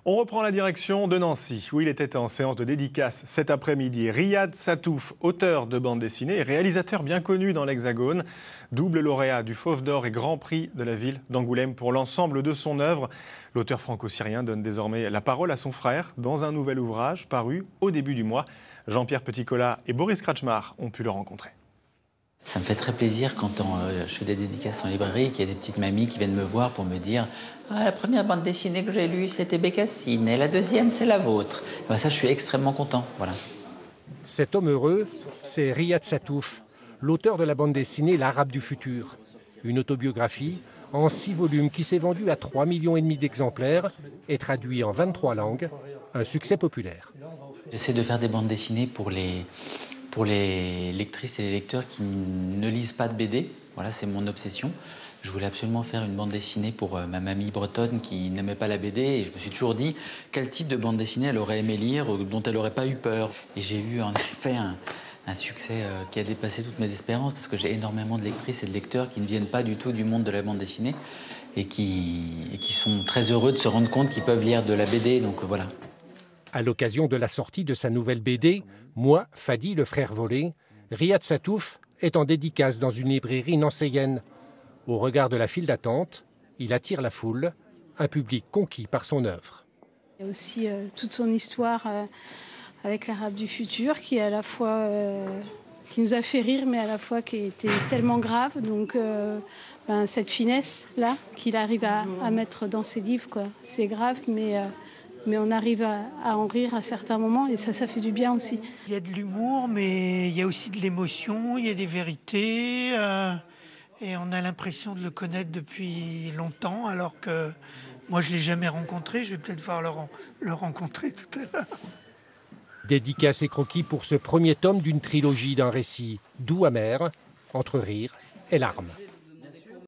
On reprend la direction de Nancy, où il était en séance de dédicace cet après-midi. Riyad Satouf, auteur de bande dessinée et réalisateur bien connu dans l'Hexagone, double lauréat du Fauve d'Or et Grand Prix de la ville d'Angoulême pour l'ensemble de son œuvre. L'auteur franco-syrien donne désormais la parole à son frère dans un nouvel ouvrage paru au début du mois. Jean-Pierre Petit-Colas et Boris Krachmar ont pu le rencontrer. Ça me fait très plaisir quand je fais des dédicaces en librairie, qu'il y a des petites mamies qui viennent me voir pour me dire « Ah, la première bande dessinée que j'ai lue, c'était Bécassine, et la deuxième, c'est la vôtre. » Ben ça, je suis extrêmement content, voilà. Cet homme heureux, c'est Riyad Satouf, l'auteur de la bande dessinée L'Arabe du futur. Une autobiographie en 6 volumes qui s'est vendue à 3,5 millions d'exemplaires et traduit en 23 langues, un succès populaire. J'essaie de faire des bandes dessinées pour les lectrices et les lecteurs qui ne lisent pas de BD. Voilà, c'est mon obsession. Je voulais absolument faire une bande dessinée pour ma mamie bretonne qui n'aimait pas la BD. Et je me suis toujours dit quel type de bande dessinée elle aurait aimé lire, dont elle n'aurait pas eu peur. Et j'ai eu en effet un succès qui a dépassé toutes mes espérances, parce que j'ai énormément de lectrices et de lecteurs qui ne viennent pas du tout du monde de la bande dessinée et qui sont très heureux de se rendre compte qu'ils peuvent lire de la BD. Donc voilà. À l'occasion de la sortie de sa nouvelle BD, Moi, Fadi, le frère volé, Riyad Satouf est en dédicace dans une librairie nancéienne. Au regard de la file d'attente, il attire la foule, un public conquis par son œuvre. Il y a aussi toute son histoire avec l'Arabe du futur qui est à la fois qui nous a fait rire, mais à la fois qui était tellement grave. Donc cette finesse-là qu'il arrive à mettre dans ses livres, quoi. C'est grave, mais on arrive à en rire à certains moments et ça fait du bien aussi. Il y a de l'humour, mais il y a aussi de l'émotion, il y a des vérités. Et on a l'impression de le connaître depuis longtemps, alors que moi, je ne l'ai jamais rencontré. Je vais peut-être voir le rencontrer tout à l'heure. Dédicace et croquis pour ce premier tome d'une trilogie d'un récit doux amer, entre rire et larmes.